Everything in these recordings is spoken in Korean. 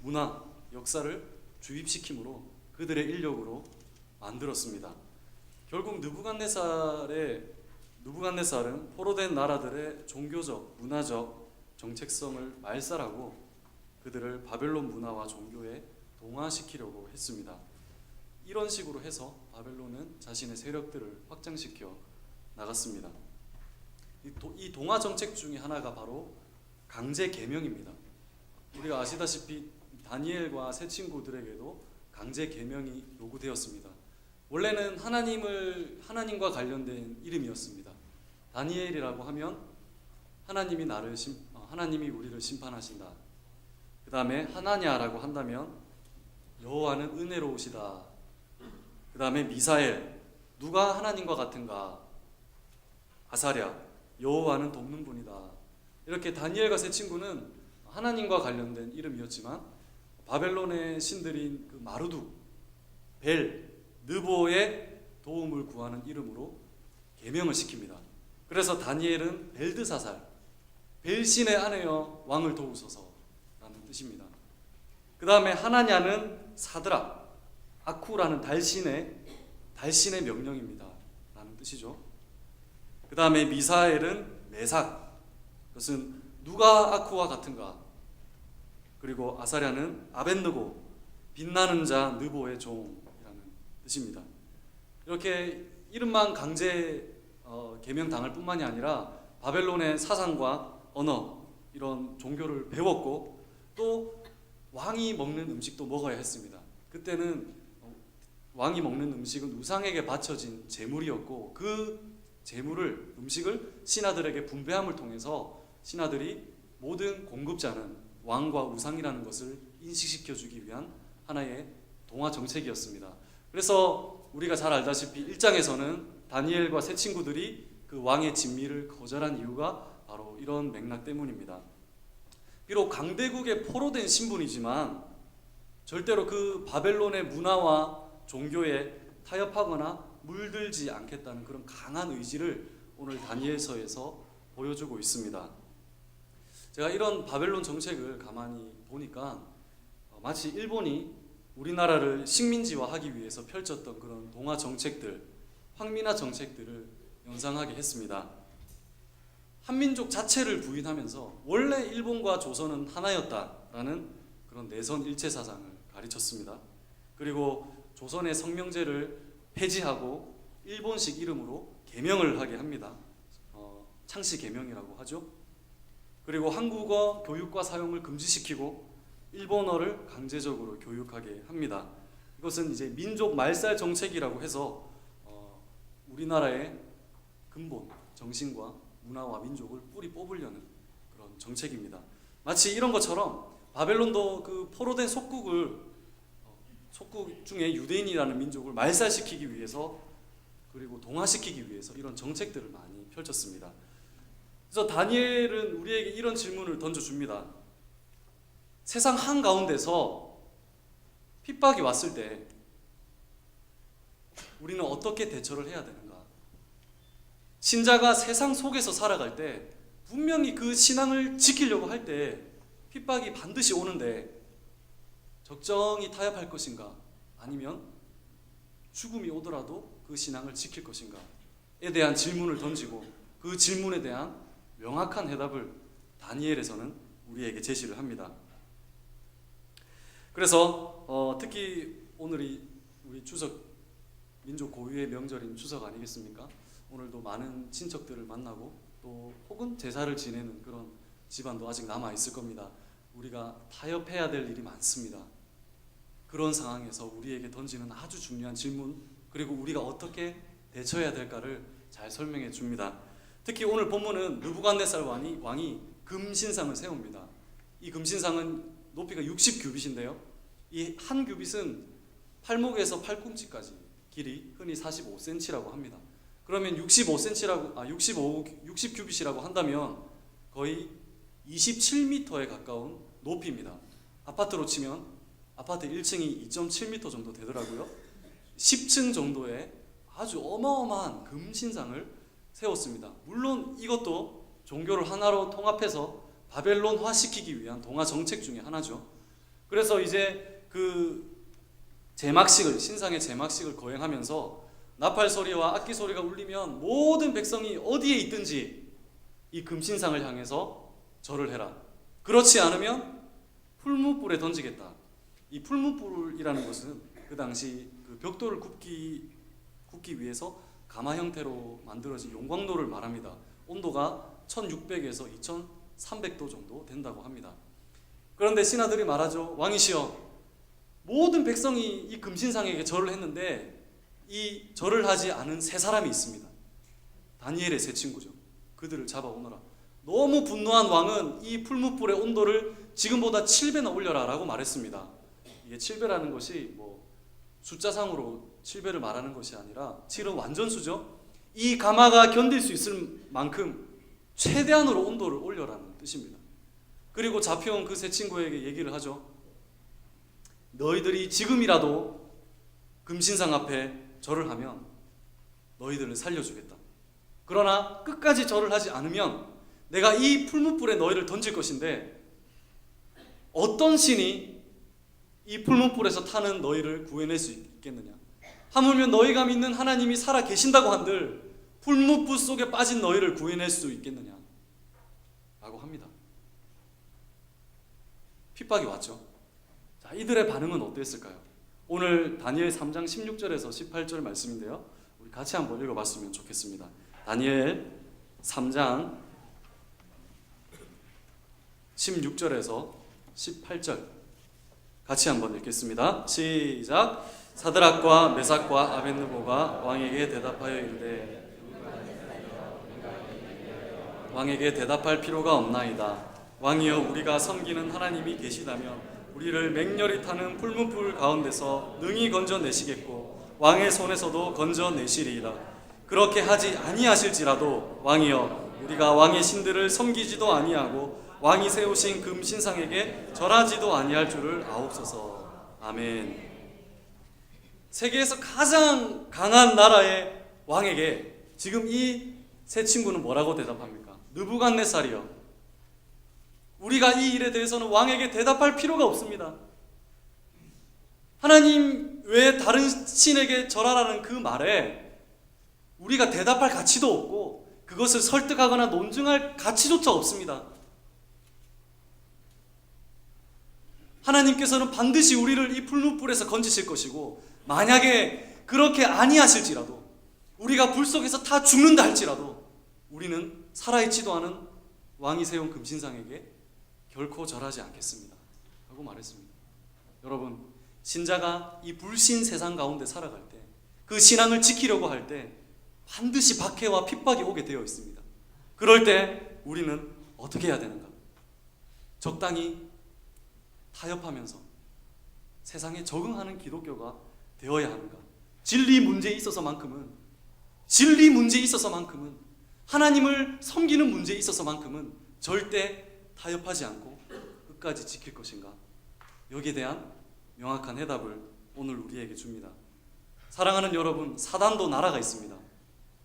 문화, 역사를 주입시킴으로 그들의 인력으로 만들었습니다. 결국 느부갓네살은 포로된 나라들의 종교적, 문화적 정체성을 말살하고 그들을 바벨론 문화와 종교에 동화시키려고 했습니다. 이런 식으로 해서 바벨론은 자신의 세력들을 확장시켜 나갔습니다. 이 동화 정책 중에 하나가 바로 강제 계명입니다. 우리가 아시다시피 다니엘과 세 친구들에게도 강제 계명이 요구되었습니다. 원래는 하나님과 관련된 이름이었습니다. 다니엘이라고 하면 하나님이 우리를 심판하신다. 그 다음에 하나냐라고 한다면 여호와는 은혜로우시다. 그 다음에 미사엘, 누가 하나님과 같은가? 아사랴, 여호와는 돕는 분이다. 이렇게 다니엘과 세 친구는 하나님과 관련된 이름이었지만 바벨론의 신들인 그 마르둑, 벨, 느보의 도움을 구하는 이름으로 계명을 시킵니다. 그래서 다니엘은 벨드사살, 벨신의 아내여 왕을 도우소서라는 뜻입니다. 그 다음에 하나냐는 사드락, 아쿠라는 달신의 명령입니다 라는 뜻이죠. 그 다음에 미사엘은 메삭, 그것은 누가 아쿠와 같은가. 그리고 아사랴는 아벤느고, 빛나는 자 느보의 종이라는 뜻입니다. 이렇게 이름만 강제 계명당할 뿐만이 아니라 바벨론의 사상과 언어, 이런 종교를 배웠고 또 왕이 먹는 음식도 먹어야 했습니다. 그때는 왕이 먹는 음식은 우상에게 바쳐진 제물이었고 그 음식을 신하들에게 분배함을 통해서 신하들이 모든 공급자는 왕과 우상이라는 것을 인식시켜주기 위한 하나의 동화 정책이었습니다. 그래서 우리가 잘 알다시피 1장에서는 다니엘과 세 친구들이 그 왕의 진미를 거절한 이유가 바로 이런 맥락 때문입니다. 비록 강대국에 포로된 신분이지만 절대로 그 바벨론의 문화와 종교에 타협하거나 물들지 않겠다는 그런 강한 의지를 오늘 다니엘서에서 보여주고 있습니다. 제가 이런 바벨론 정책을 가만히 보니까 마치 일본이 우리나라를 식민지화하기 위해서 펼쳤던 그런 동화 정책들, 황민화 정책들을 연상하게 했습니다. 한민족 자체를 부인하면서 원래 일본과 조선은 하나였다라는 그런 내선 일체 사상을 가르쳤습니다. 그리고 조선의 성명제를 폐지하고 일본식 이름으로 계명을 하게 합니다. 창씨 계명이라고 하죠. 그리고 한국어 교육과 사용을 금지시키고 일본어를 강제적으로 교육하게 합니다. 이것은 이제 민족 말살 정책이라고 해서 우리나라의 근본, 정신과 문화와 민족을 뿌리 뽑으려는 그런 정책입니다. 마치 이런 것처럼 바벨론도 그 포로된 속국 중에 유대인이라는 민족을 말살시키기 위해서 그리고 동화시키기 위해서 이런 정책들을 많이 펼쳤습니다. 그래서 다니엘은 우리에게 이런 질문을 던져줍니다. 세상 한가운데서 핍박이 왔을 때 우리는 어떻게 대처를 해야 되는가? 신자가 세상 속에서 살아갈 때 분명히 그 신앙을 지키려고 할 때 핍박이 반드시 오는데 적정히 타협할 것인가? 아니면 죽음이 오더라도 그 신앙을 지킬 것인가에 대한 질문을 던지고 그 질문에 대한 명확한 해답을 다니엘에서는 우리에게 제시를 합니다. 그래서 특히 오늘이 우리 추석, 민족 고유의 명절인 추석 아니겠습니까? 오늘도 많은 친척들을 만나고 또 혹은 제사를 지내는 그런 집안도 아직 남아 있을 겁니다. 우리가 타협해야 될 일이 많습니다. 그런 상황에서 우리에게 던지는 아주 중요한 질문, 그리고 우리가 어떻게 대처해야 될까를 잘 설명해 줍니다. 특히 오늘 본문은 느부갓네살 왕이 금신상을 세웁니다. 이 금신상은 높이가 60규빗인데요. 이 한 규빗은 팔목에서 팔꿈치까지 길이 흔히 45cm라고 합니다. 그러면 60규빗이라고 한다면 거의 27m에 가까운 높이입니다. 아파트로 치면 아파트 1층이 2.7m 정도 되더라고요. 10층 정도의 아주 어마어마한 금신상을 세웠습니다. 물론 이것도 종교를 하나로 통합해서 바벨론화 시키기 위한 동화 정책 중에 하나죠. 그래서 이제 그 제막식을, 신상의 제막식을 거행하면서 나팔 소리와 악기 소리가 울리면 모든 백성이 어디에 있든지 이 금신상을 향해서 절을 해라. 그렇지 않으면 풀무불에 던지겠다. 이 풀무불이라는 것은 그 당시 그 벽돌을 굽기 위해서 가마 형태로 만들어진 용광로를 말합니다. 온도가 1600에서 2300도 정도 된다고 합니다. 그런데 신하들이 말하죠. 왕이시여, 모든 백성이 이 금신상에게 절을 했는데 이 절을 하지 않은 세 사람이 있습니다. 다니엘의 세 친구죠. 그들을 잡아오너라. 너무 분노한 왕은 이 풀무불의 온도를 지금보다 7배나 올려라 라고 말했습니다. 이게 7배라는 것이 뭐 숫자상으로 7배를 말하는 것이 아니라 7은 완전수죠. 이 가마가 견딜 수 있을 만큼 최대한으로 온도를 올려라는 뜻입니다. 그리고 잡혀온 그 세 친구에게 얘기를 하죠. 너희들이 지금이라도 금신상 앞에 절을 하면 너희들을 살려주겠다. 그러나 끝까지 절을 하지 않으면 내가 이 풀무불에 너희를 던질 것인데 어떤 신이 이 풀무불에서 타는 너희를 구해낼 수 있겠느냐? 하물며 너희가 믿는 하나님이 살아 계신다고 한들 풀무불 속에 빠진 너희를 구해낼 수 있겠느냐? 라고 합니다. 핍박이 왔죠. 자, 이들의 반응은 어땠을까요? 오늘 다니엘 3장 16절에서 18절 말씀인데요. 우리 같이 한번 읽어봤으면 좋겠습니다. 다니엘 3장 16절에서 18절 같이 한번 읽겠습니다. 시작. 사드락과 메삭과 아벳느고가 왕에게 대답하여 이르되 왕에게 대답할 필요가 없나이다. 왕이여, 우리가 섬기는 하나님이 계시다면 우리를 맹렬히 타는 풀무불 가운데서 능히 건져내시겠고 왕의 손에서도 건져내시리이다. 그렇게 하지 아니하실지라도 왕이여, 우리가 왕의 신들을 섬기지도 아니하고 왕이 세우신 금신상에게 절하지도 아니할 줄을 아옵소서. 아멘. 세계에서 가장 강한 나라의 왕에게 지금 이 세 친구는 뭐라고 대답합니까? 느부갓네살이요, 우리가 이 일에 대해서는 왕에게 대답할 필요가 없습니다. 하나님 외에 다른 신에게 절하라는 그 말에 우리가 대답할 가치도 없고 그것을 설득하거나 논증할 가치조차 없습니다. 하나님께서는 반드시 우리를 이 풀무불에서 건지실 것이고, 만약에 그렇게 아니하실지라도, 우리가 불 속에서 다 죽는다 할지라도 우리는 살아있지도 않은 왕이 세운 금신상에게 결코 절하지 않겠습니다 하고 말했습니다. 여러분, 신자가 이 불신 세상 가운데 살아갈 때, 그 신앙을 지키려고 할 때 반드시 박해와 핍박이 오게 되어 있습니다. 그럴 때 우리는 어떻게 해야 되는가? 적당히 타협하면서 세상에 적응하는 기독교가 되어야 하는가? 진리 문제에 있어서만큼은 하나님을 섬기는 문제에 있어서만큼은 절대 타협하지 않고 끝까지 지킬 것인가? 여기에 대한 명확한 해답을 오늘 우리에게 줍니다. 사랑하는 여러분, 사단도 나라가 있습니다.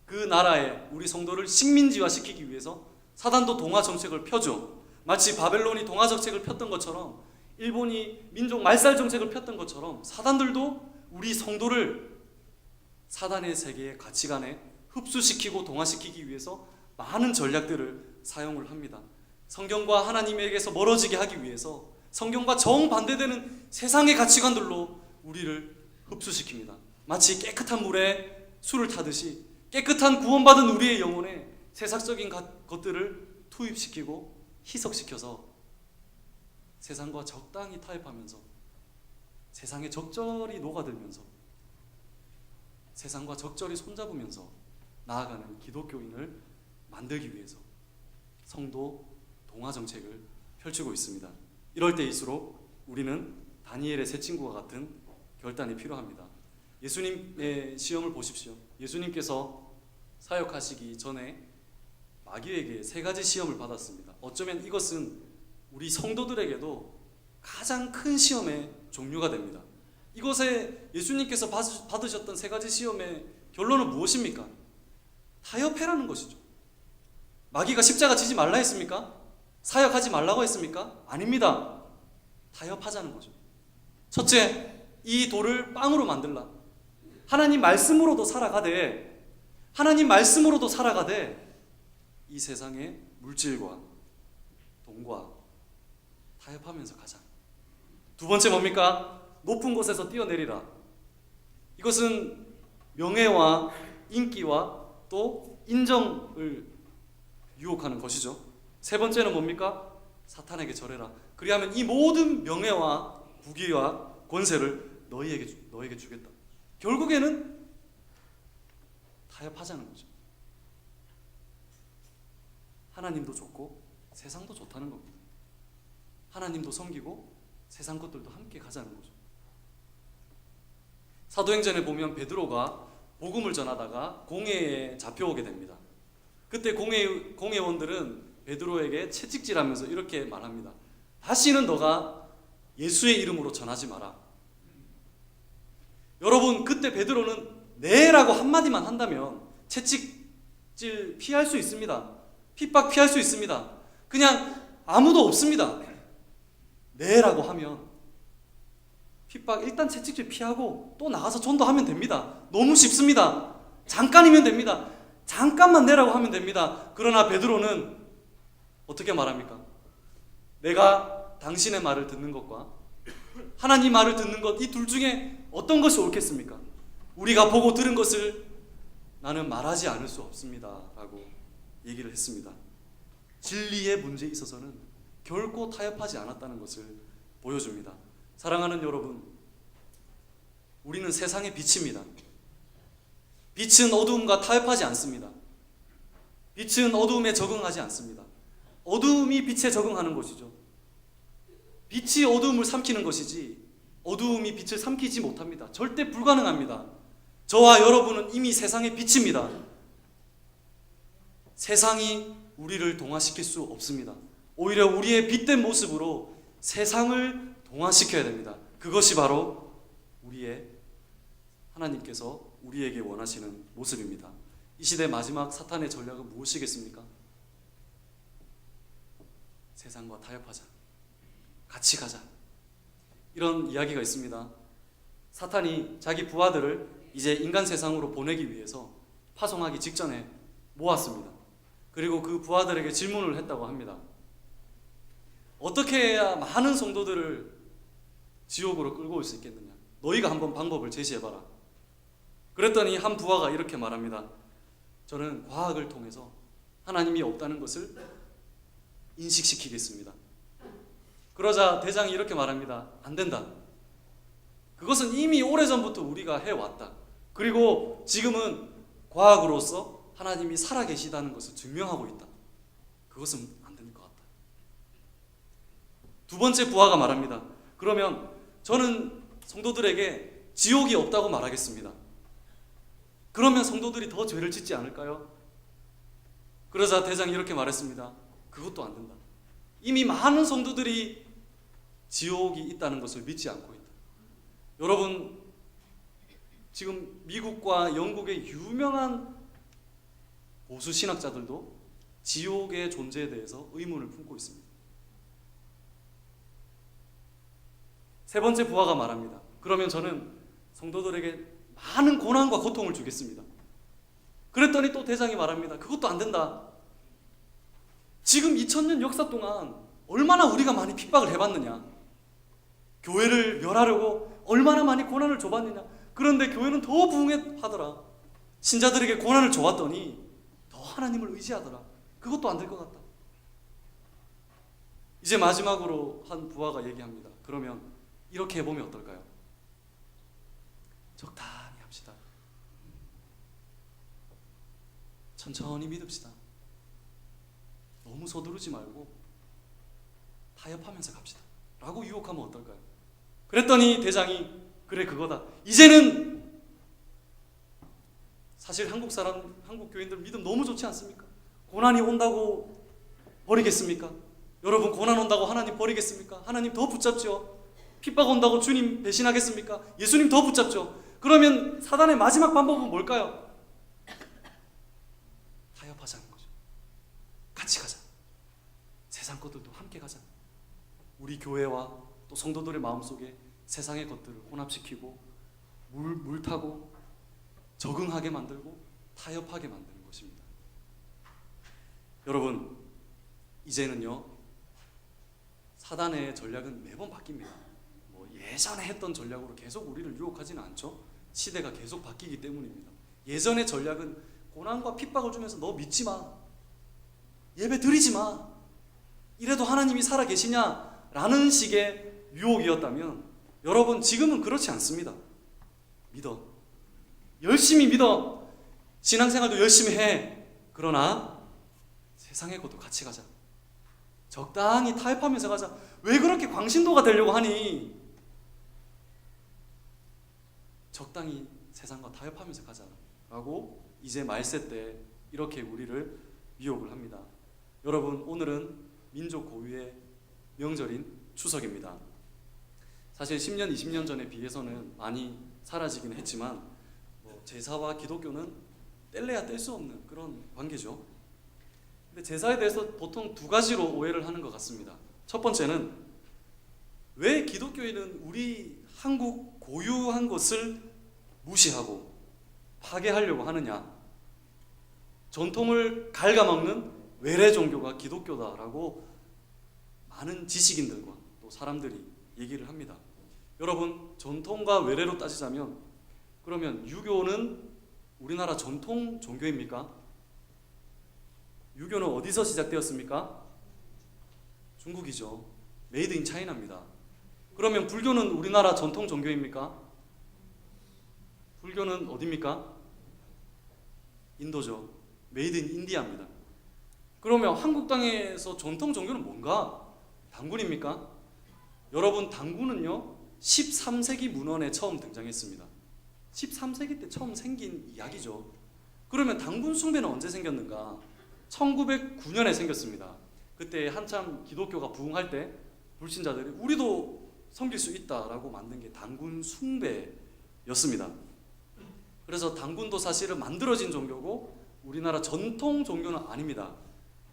그 나라에 우리 성도를 식민지화 시키기 위해서 사단도 동화 정책을 펴죠. 마치 바벨론이 동화 정책을 폈던 것처럼, 일본이 민족 말살 정책을 폈던 것처럼 사단들도 우리 성도를 사단의 세계의 가치관에 흡수시키고 동화시키기 위해서 많은 전략들을 사용을 합니다. 성경과 하나님에게서 멀어지게 하기 위해서 성경과 정반대되는 세상의 가치관들로 우리를 흡수시킵니다. 마치 깨끗한 물에 술을 타듯이 깨끗한 구원받은 우리의 영혼에 세상적인 것들을 투입시키고 희석시켜서 세상과 적당히 타협하면서 세상에 적절히 녹아들면서 세상과 적절히 손잡으면서 나아가는 기독교인을 만들기 위해서 성도 동화 정책을 펼치고 있습니다. 이럴 때일수록 우리는 다니엘의 세 친구와 같은 결단이 필요합니다. 예수님의 시험을 보십시오. 예수님께서 사역하시기 전에 마귀에게 세 가지 시험을 받았습니다. 어쩌면 이것은 우리 성도들에게도 가장 큰 시험의 종류가 됩니다. 이것에 예수님께서 받으셨던 세 가지 시험의 결론은 무엇입니까? 타협해라는 것이죠. 마귀가 십자가 지지 말라 했습니까? 사역하지 말라고 했습니까? 아닙니다. 타협하자는 거죠. 첫째, 이 돌을 빵으로 만들라. 하나님 말씀으로도 살아가되, 하나님 말씀으로도 살아가되 이 세상의 물질과 돈과 타협하면서 가자. 두 번째 뭡니까? 높은 곳에서 뛰어내리라. 이것은 명예와 인기와 또 인정을 유혹하는 것이죠. 세 번째는 뭡니까? 사탄에게 절해라. 그리하면 이 모든 명예와 부귀와 권세를 너에게 주겠다. 결국에는 타협하자는 거죠. 하나님도 좋고 세상도 좋다는 겁니다. 하나님도 섬기고 세상 것들도 함께 가자는 거죠. 사도행전에 보면 베드로가 복음을 전하다가 공회에 잡혀오게 됩니다. 그때 공회원들은 베드로에게 채찍질하면서 이렇게 말합니다. 다시는 너가 예수의 이름으로 전하지 마라. 여러분, 그때 베드로는 네라고 한마디만 한다면 채찍질 피할 수 있습니다. 핍박 피할 수 있습니다. 그냥 아무도 없습니다. 네라고 하면 핍박 일단 채찍질 피하고 또 나가서 전도하면 됩니다. 너무 쉽습니다. 잠깐이면 됩니다. 잠깐만 내라고 하면 됩니다. 그러나 베드로는 어떻게 말합니까? 내가 당신의 말을 듣는 것과 하나님 말을 듣는 것, 이 둘 중에 어떤 것이 옳겠습니까? 우리가 보고 들은 것을 나는 말하지 않을 수 없습니다 라고 얘기를 했습니다. 진리의 문제에 있어서는 결코 타협하지 않았다는 것을 보여줍니다. 사랑하는 여러분, 우리는 세상의 빛입니다. 빛은 어두움과 타협하지 않습니다. 빛은 어두움에 적응하지 않습니다. 어두움이 빛에 적응하는 것이죠. 빛이 어두움을 삼키는 것이지 어두움이 빛을 삼키지 못합니다. 절대 불가능합니다. 저와 여러분은 이미 세상의 빛입니다. 세상이 우리를 동화시킬 수 없습니다. 오히려 우리의 빛된 모습으로 세상을 동화시켜야 됩니다. 그것이 바로 우리의 하나님께서 우리에게 원하시는 모습입니다. 이 시대 마지막 사탄의 전략은 무엇이겠습니까? 세상과 타협하자. 같이 가자. 이런 이야기가 있습니다. 사탄이 자기 부하들을 이제 인간 세상으로 보내기 위해서 파송하기 직전에 모았습니다. 그리고 그 부하들에게 질문을 했다고 합니다. 어떻게 해야 많은 성도들을 지옥으로 끌고 올 수 있겠느냐? 너희가 한번 방법을 제시해봐라. 그랬더니 한 부하가 이렇게 말합니다. 저는 과학을 통해서 하나님이 없다는 것을 인식시키겠습니다. 그러자 대장이 이렇게 말합니다. 안 된다. 그것은 이미 오래전부터 우리가 해왔다. 그리고 지금은 과학으로서 하나님이 살아계시다는 것을 증명하고 있다. 그것은 안 될 것 같다. 두 번째 부하가 말합니다. 그러면 저는 성도들에게 지옥이 없다고 말하겠습니다. 그러면 성도들이 더 죄를 짓지 않을까요? 그러자 대장이 이렇게 말했습니다. 그것도 안 된다. 이미 많은 성도들이 지옥이 있다는 것을 믿지 않고 있다. 여러분, 지금 미국과 영국의 유명한 보수 신학자들도 지옥의 존재에 대해서 의문을 품고 있습니다. 세 번째 부하가 말합니다. 그러면 저는 성도들에게 많은 고난과 고통을 주겠습니다. 그랬더니 또 대장이 말합니다. 그것도 안 된다. 지금 2000년 역사 동안 얼마나 우리가 많이 핍박을 해봤느냐. 교회를 멸하려고 얼마나 많이 고난을 줘봤느냐. 그런데 교회는 더 부흥하더라. 신자들에게 고난을 줘왔더니 더 하나님을 의지하더라. 그것도 안 될 것 같다. 이제 마지막으로 한 부하가 얘기합니다. 그러면 이렇게 해보면 어떨까요? 적당히 합시다. 천천히 믿읍시다. 너무 서두르지 말고 타협하면서 갑시다 라고 유혹하면 어떨까요? 그랬더니 대장이 그래 그거다. 이제는 사실 한국 교인들 믿음 너무 좋지 않습니까? 고난이 온다고 버리겠습니까? 여러분, 고난 온다고 하나님 버리겠습니까? 하나님 더 붙잡죠. 핍박 온다고 주님 배신하겠습니까? 예수님 더 붙잡죠. 그러면 사단의 마지막 방법은 뭘까요? 타협하자는 거죠. 같이 가자. 세상 것들도 함께 가자. 우리 교회와 또 성도들의 마음속에 세상의 것들을 혼합시키고 물 타고 적응하게 만들고 타협하게 만드는 것입니다. 여러분, 이제는요, 사단의 전략은 매번 바뀝니다. 예전에 했던 전략으로 계속 우리를 유혹하지는 않죠. 시대가 계속 바뀌기 때문입니다. 예전의 전략은 고난과 핍박을 주면서 너 믿지 마, 예배 드리지 마, 이래도 하나님이 살아계시냐 라는 식의 유혹이었다면 여러분, 지금은 그렇지 않습니다. 믿어, 열심히 믿어, 신앙생활도 열심히 해. 그러나 세상의 것도 같이 가자, 적당히 타협하면서 가자. 왜 그렇게 광신도가 되려고 하니? 적당히 세상과 타협하면서 가자라고 이제 말세 때 이렇게 우리를 유혹을 합니다. 여러분, 오늘은 민족 고유의 명절인 추석입니다. 사실 10년, 20년 전에 비해서는 많이 사라지긴 했지만 제사와 기독교는 뗄래야 뗄 수 없는 그런 관계죠. 근데 제사에 대해서 보통 두 가지로 오해를 하는 것 같습니다. 첫 번째는 왜 기독교인은 우리 한국 고유한 것을 무시하고 파괴하려고 하느냐, 전통을 갉아먹는 외래 종교가 기독교다라고 많은 지식인들과 또 사람들이 얘기를 합니다. 여러분, 전통과 외래로 따지자면 그러면 유교는 우리나라 전통 종교입니까? 유교는 어디서 시작되었습니까? 중국이죠. 메이드 인 차이나입니다. 그러면 불교는 우리나라 전통 종교입니까? 불교는 어디입니까? 인도죠. 메이드 인 인디아입니다. 그러면 한국 땅에서 전통 종교는 뭔가? 당군입니까? 여러분, 당군은요 13세기 문헌에 처음 등장했습니다. 13세기 때 처음 생긴 이야기죠. 그러면 당군 숭배는 언제 생겼는가? 1909년에 생겼습니다. 그때 한참 기독교가 부흥할 때 불신자들이 우리도 섬길 수 있다라고 만든 게 당군 숭배였습니다. 그래서 당군도 사실은 만들어진 종교고 우리나라 전통 종교는 아닙니다.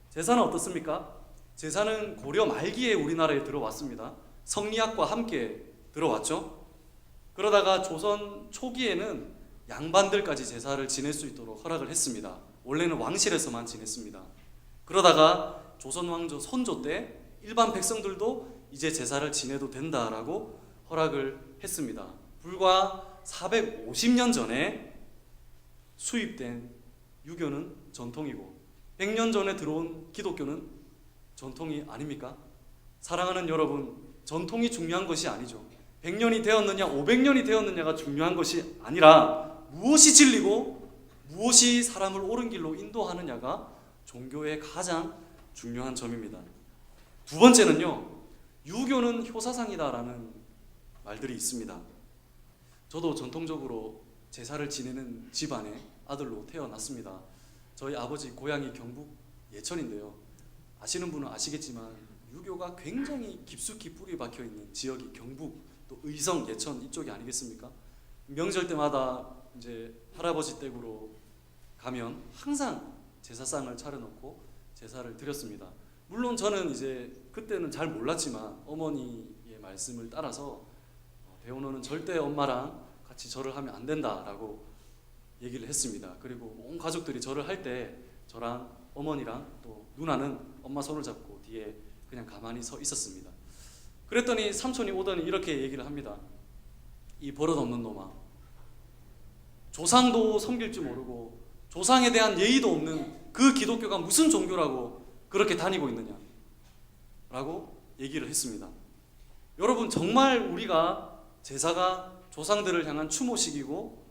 제사는 어떻습니까? 제사는 고려 말기에 우리나라에 들어왔습니다. 성리학과 함께 들어왔죠. 그러다가 조선 초기에는 양반들까지 제사를 지낼 수 있도록 허락을 했습니다. 원래는 왕실에서만 지냈습니다. 그러다가 조선 왕조 선조 때 일반 백성들도 이제 제사를 지내도 된다라고 허락을 했습니다. 불과 450년 전에 수입된 유교는 전통이고 100년 전에 들어온 기독교는 전통이 아닙니까? 사랑하는 여러분, 전통이 중요한 것이 아니죠. 100년이 되었느냐 500년이 되었느냐가 중요한 것이 아니라 무엇이 진리고 무엇이 사람을 옳은 길로 인도하느냐가 종교의 가장 중요한 점입니다. 두 번째는요, 유교는 효사상이다라는 말들이 있습니다. 저도 전통적으로 제사를 지내는 집안의 아들로 태어났습니다. 저희 아버지 고향이 경북 예천인데요. 아시는 분은 아시겠지만 유교가 굉장히 깊숙이 뿌리 박혀 있는 지역이 경북 또 의성, 예천 이쪽이 아니겠습니까? 명절 때마다 이제 할아버지 댁으로 가면 항상 제사상을 차려놓고 제사를 드렸습니다. 물론 저는 이제 그때는 잘 몰랐지만 어머니의 말씀을 따라서 배우노는 절대 엄마랑 같이 절을 하면 안 된다라고 얘기를 했습니다. 그리고 온 가족들이 절을 할 때 저랑 어머니랑 또 누나는 엄마 손을 잡고 뒤에 그냥 가만히 서 있었습니다. 그랬더니 삼촌이 오더니 이렇게 얘기를 합니다. 이 버릇없는 놈아, 조상도 섬길 줄 모르고 조상에 대한 예의도 없는 그 기독교가 무슨 종교라고 그렇게 다니고 있느냐 라고 얘기를 했습니다. 여러분, 정말 우리가 제사가 조상들을 향한 추모식이고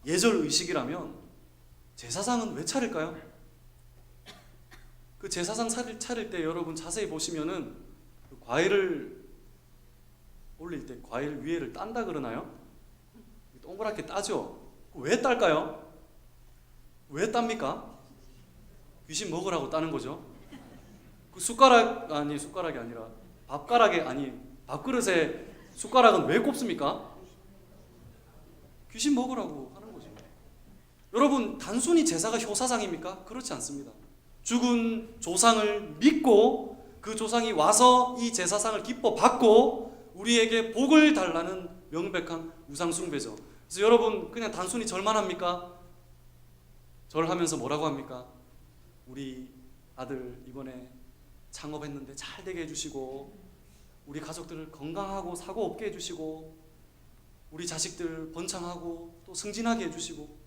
예절의식이라면 제사상은 왜 차릴까요? 그 제사상 차릴 때 여러분 자세히 보시면은 그 과일을 올릴 때 과일 위에를 딴다 그러나요? 동그랗게 따죠. 왜 딸까요? 왜 땁니까? 귀신 먹으라고 따는 거죠. 그 숟가락이 아니라 밥그릇에 숟가락은 왜 꼽습니까? 귀신 먹으라고 하는 거죠. 여러분, 단순히 제사가 효사상입니까? 그렇지 않습니다. 죽은 조상을 믿고 그 조상이 와서 이 제사상을 기뻐 받고 우리에게 복을 달라는 명백한 우상숭배죠. 그래서 여러분 그냥 단순히 절만 합니까? 절하면서 뭐라고 합니까? 우리 아들 이번에 창업했는데 잘 되게 해주시고, 우리 가족들 건강하고 사고 없게 해주시고, 우리 자식들 번창하고 또 승진하게 해주시고,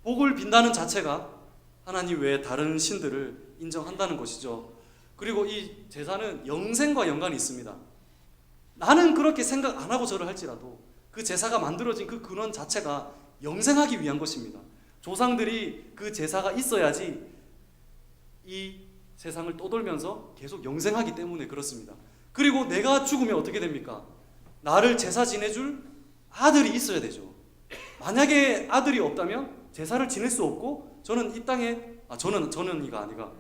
복을 빈다는 자체가 하나님 외에 다른 신들을 인정한다는 것이죠. 그리고 이 제사는 영생과 연관이 있습니다. 나는 그렇게 생각 안 하고 절을 할지라도 그 제사가 만들어진 그 근원 자체가 영생하기 위한 것입니다. 조상들이 그 제사가 있어야지 이 세상을 떠돌면서 계속 영생하기 때문에 그렇습니다. 그리고 내가 죽으면 어떻게 됩니까? 나를 제사 지내줄 아들이 있어야 되죠. 만약에 아들이 없다면 제사를 지낼 수 없고, 저는 이 땅에 저는이가 아니라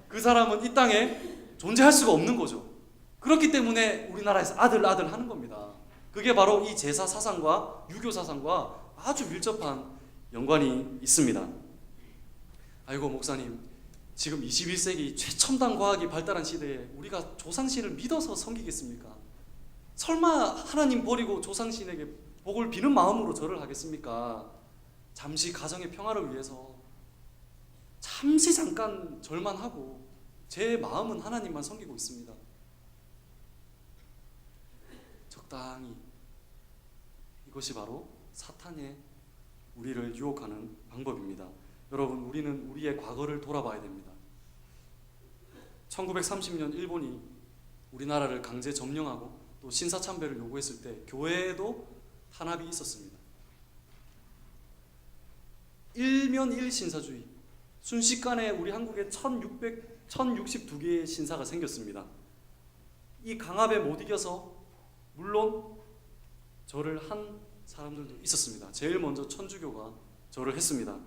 그 사람은 이 땅에 존재할 수가 없는 거죠. 그렇기 때문에 우리나라에서 아들 하는 겁니다. 그게 바로 이 제사 사상과 유교 사상과 아주 밀접한 연관이 있습니다. 아이고 목사님, 지금 21세기 최첨단 과학이 발달한 시대에 우리가 조상신을 믿어서 섬기겠습니까? 설마 하나님 버리고 조상신에게 복을 비는 마음으로 절을 하겠습니까? 잠시 가정의 평화를 위해서 잠시 잠깐 절만 하고 제 마음은 하나님만 섬기고 있습니다. 적당히. 이것이 바로 사탄의 우리를 유혹하는 방법입니다. 여러분, 우리는 우리의 과거를 돌아봐야 됩니다. 1930년 일본이 우리나라를 강제 점령하고 또 신사참배를 요구했을 때 교회에도 탄압이 있었습니다. 일면 일신사주의, 순식간에 우리 한국에 1062개의 신사가 생겼습니다. 이 강압에 못 이겨서 물론 절을 한 사람들도 있었습니다. 제일 먼저 천주교가 절을 했습니다.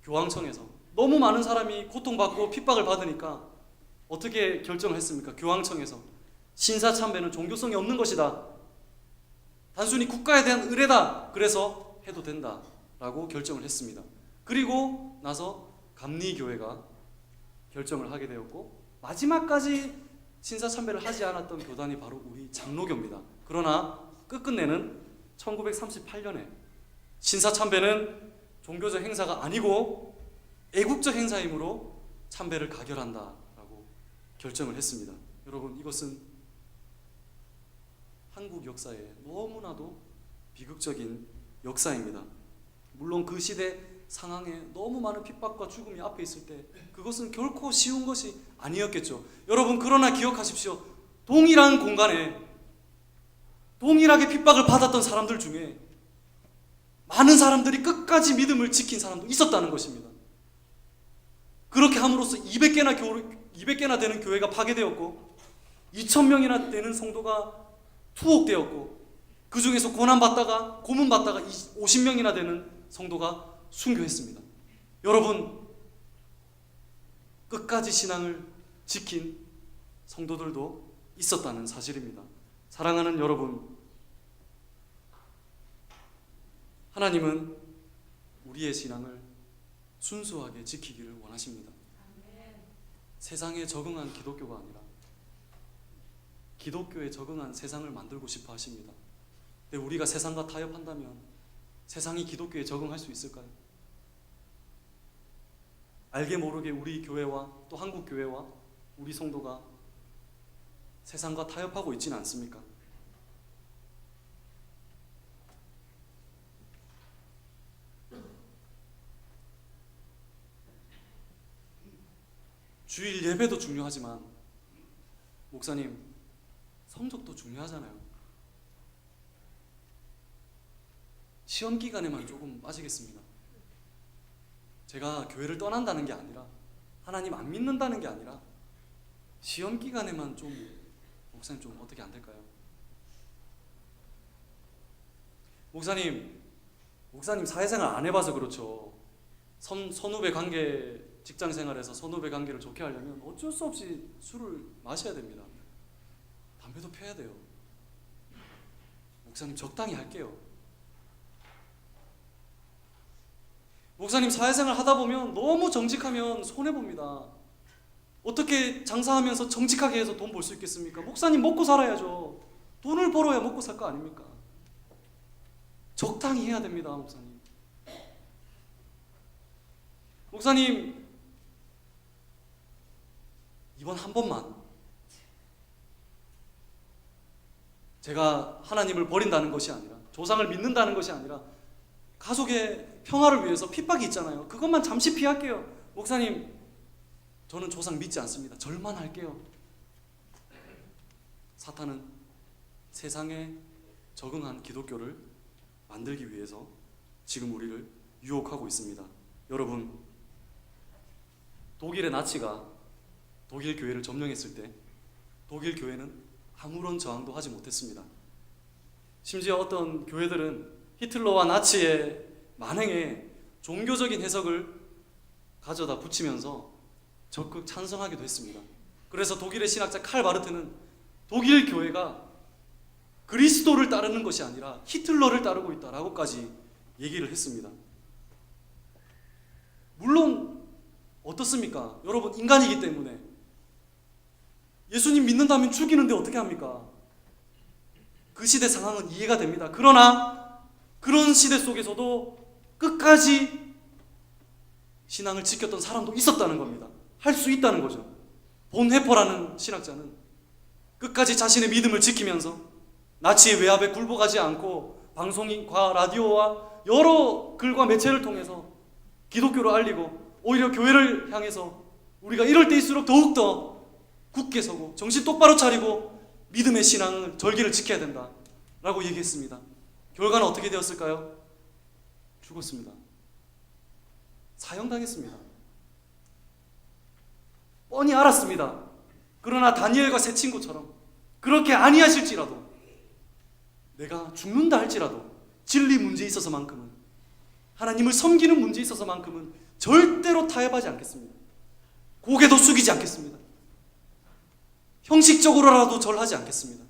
교황청에서 너무 많은 사람이 고통받고 핍박을 받으니까 어떻게 결정을 했습니까? 교황청에서 신사참배는 종교성이 없는 것이다, 단순히 국가에 대한 의례다, 그래서 해도 된다 라고 결정을 했습니다. 그리고 나서 감리교회가 결정을 하게 되었고, 마지막까지 신사참배를 하지 않았던 교단이 바로 우리 장로교입니다. 그러나 끝끝내는 1938년에 신사참배는 종교적 행사가 아니고 애국적 행사이므로 참배를 가결한다라고 결정을 했습니다. 여러분, 이것은 한국 역사에 너무나도 비극적인 역사입니다. 물론 그 시대 상황에 너무 많은 핍박과 죽음이 앞에 있을 때 그것은 결코 쉬운 것이 아니었겠죠. 여러분, 그러나 기억하십시오. 동일한 공간에 동일하게 핍박을 받았던 사람들 중에 많은 사람들이 끝까지 믿음을 지킨 사람도 있었다는 것입니다. 그렇게 함으로써 200개나 되는 교회가 파괴되었고 2,000명이나 되는 성도가 투옥되었고, 그 중에서 고난받다가 고문받다가 50명이나 되는 성도가 순교했습니다. 여러분, 끝까지 신앙을 지킨 성도들도 있었다는 사실입니다. 사랑하는 여러분, 하나님은 우리의 신앙을 순수하게 지키기를 원하십니다. 세상에 적응한 기독교가 아니라 기독교에 적응한 세상을 만들고 싶어 하십니다. 근데 우리가 세상과 타협한다면 세상이 기독교에 적응할 수 있을까요? 알게 모르게 우리 교회와 또 한국 교회와 우리 성도가 세상과 타협하고 있지는 않습니까? 주일 예배도 중요하지만 목사님, 성적도 중요하잖아요. 시험 기간에만 조금 빠지겠습니다. 제가 교회를 떠난다는 게 아니라, 하나님 안 믿는다는 게 아니라 시험 기간에만 좀, 목사님 좀 어떻게 안 될까요? 목사님 사회생활 안 해봐서 그렇죠. 선후배 관계, 직장 생활에서 선후배 관계를 좋게 하려면 어쩔 수 없이 술을 마셔야 됩니다. 담배도 펴야 돼요. 목사님 적당히 할게요. 목사님 사회생활 하다 보면 너무 정직하면 손해봅니다. 어떻게 장사하면서 정직하게 해서 돈 벌 수 있겠습니까? 목사님 먹고 살아야죠. 돈을 벌어야 먹고 살 거 아닙니까? 적당히 해야 됩니다, 목사님. 목사님, 이번 한 번만 제가 하나님을 버린다는 것이 아니라, 조상을 믿는다는 것이 아니라 가족의 평화를 위해서 핍박이 있잖아요. 그것만 잠시 피할게요. 목사님, 저는 조상 믿지 않습니다. 절만 할게요. 사탄은 세상에 적응한 기독교를 만들기 위해서 지금 우리를 유혹하고 있습니다. 여러분, 독일의 나치가 독일 교회를 점령했을 때 독일 교회는 아무런 저항도 하지 못했습니다. 심지어 어떤 교회들은 히틀러와 나치의 만행에 종교적인 해석을 가져다 붙이면서 적극 찬성하기도 했습니다. 그래서 독일의 신학자 칼 바르트는 독일 교회가 그리스도를 따르는 것이 아니라 히틀러를 따르고 있다라고까지 얘기를 했습니다. 물론 어떻습니까? 여러분, 인간이기 때문에 예수님 믿는다면 죽이는데 어떻게 합니까? 그 시대 상황은 이해가 됩니다. 그러나 그런 시대 속에서도 끝까지 신앙을 지켰던 사람도 있었다는 겁니다. 할 수 있다는 거죠. 본헤퍼라는 신학자는 끝까지 자신의 믿음을 지키면서 나치의 외압에 굴복하지 않고 방송과 라디오와 여러 글과 매체를 통해서 기독교를 알리고 오히려 교회를 향해서 우리가 이럴 때일수록 더욱더 굳게 서고 정신 똑바로 차리고 믿음의 신앙을 절기를 지켜야 된다라고 얘기했습니다. 결과는 어떻게 되었을까요? 죽었습니다. 사형당했습니다. 뻔히 알았습니다. 그러나 다니엘과 세 친구처럼 그렇게 아니하실지라도, 내가 죽는다 할지라도 진리 문제에 있어서만큼은, 하나님을 섬기는 문제에 있어서만큼은 절대로 타협하지 않겠습니다. 고개도 숙이지 않겠습니다. 형식적으로라도 절하지 않겠습니다.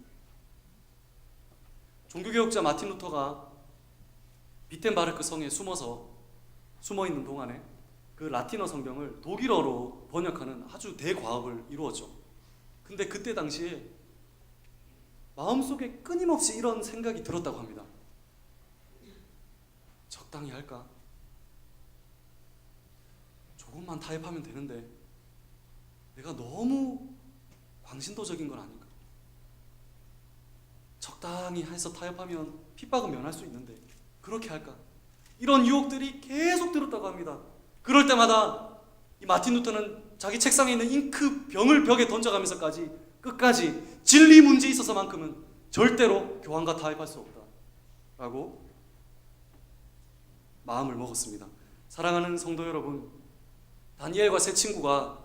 종교개혁자 마틴 루터가 비텐바르크 성에 숨어있는 동안에 그 라틴어 성경을 독일어로 번역하는 아주 대과업을 이루었죠. 근데 그때 당시에 마음속에 끊임없이 이런 생각이 들었다고 합니다. 적당히 할까? 조금만 타협하면 되는데 내가 너무 광신도적인 건 아닌가? 적당히 해서 타협하면 핍박은 면할 수 있는데 그렇게 할까? 이런 유혹들이 계속 들었다고 합니다. 그럴 때마다 이 마틴 루터는 자기 책상에 있는 잉크 병을 벽에 던져가면서까지 끝까지 진리 문제에 있어서만큼은 절대로 교황과 타협할 수 없다라고 마음을 먹었습니다. 사랑하는 성도 여러분, 다니엘과 세 친구가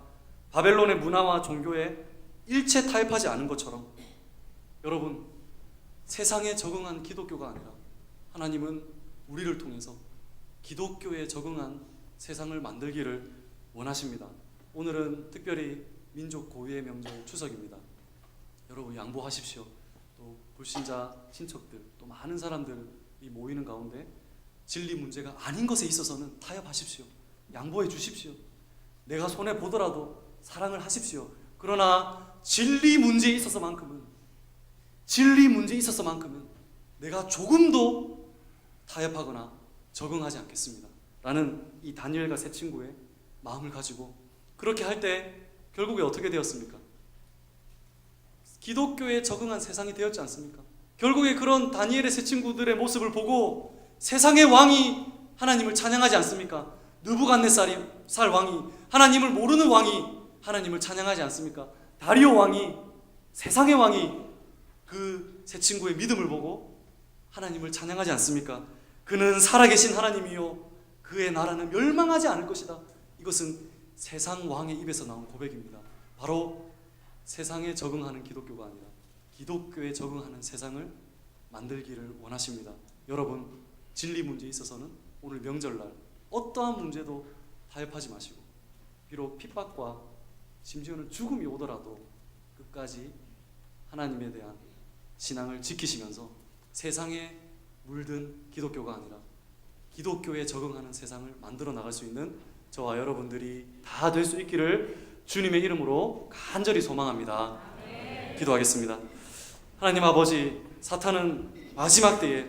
바벨론의 문화와 종교에 일체 타협하지 않은 것처럼 여러분, 세상에 적응한 기독교가 아니라 하나님은 우리를 통해서 기독교에 적응한 세상을 만들기를 원하십니다. 오늘은 특별히 민족 고유의 명절 추석입니다. 여러분, 양보하십시오. 또 불신자 친척들, 또 많은 사람들이 모이는 가운데 진리 문제가 아닌 것에 있어서는 타협하십시오. 양보해 주십시오. 내가 손해 보더라도 사랑을 하십시오. 그러나 진리 문제에 있어서만큼은 내가 조금도 타협하거나 적응하지 않겠습니다 라는 이 다니엘과 세 친구의 마음을 가지고 그렇게 할 때 결국에 어떻게 되었습니까? 기독교에 적응한 세상이 되었지 않습니까? 결국에 그런 다니엘의 세 친구들의 모습을 보고 세상의 왕이 하나님을 찬양하지 않습니까? 느부갓네살 왕이, 하나님을 모르는 왕이 하나님을 찬양하지 않습니까? 다리오 왕이, 세상의 왕이 그 세 친구의 믿음을 보고 하나님을 찬양하지 않습니까? 그는 살아계신 하나님이요 그의 나라는 멸망하지 않을 것이다. 이것은 세상 왕의 입에서 나온 고백입니다. 바로 세상에 적응하는 기독교가 아니라 기독교에 적응하는 세상을 만들기를 원하십니다. 여러분, 진리 문제에 있어서는 오늘 명절날 어떠한 문제도 타협하지 마시고, 비록 핍박과 심지어는 죽음이 오더라도 끝까지 하나님에 대한 신앙을 지키시면서 세상에 물든 기독교가 아니라 기독교에 적응하는 세상을 만들어 나갈 수 있는 저와 여러분들이 다 될 수 있기를 주님의 이름으로 간절히 소망합니다. 기도하겠습니다. 하나님 아버지, 사탄은 마지막 때에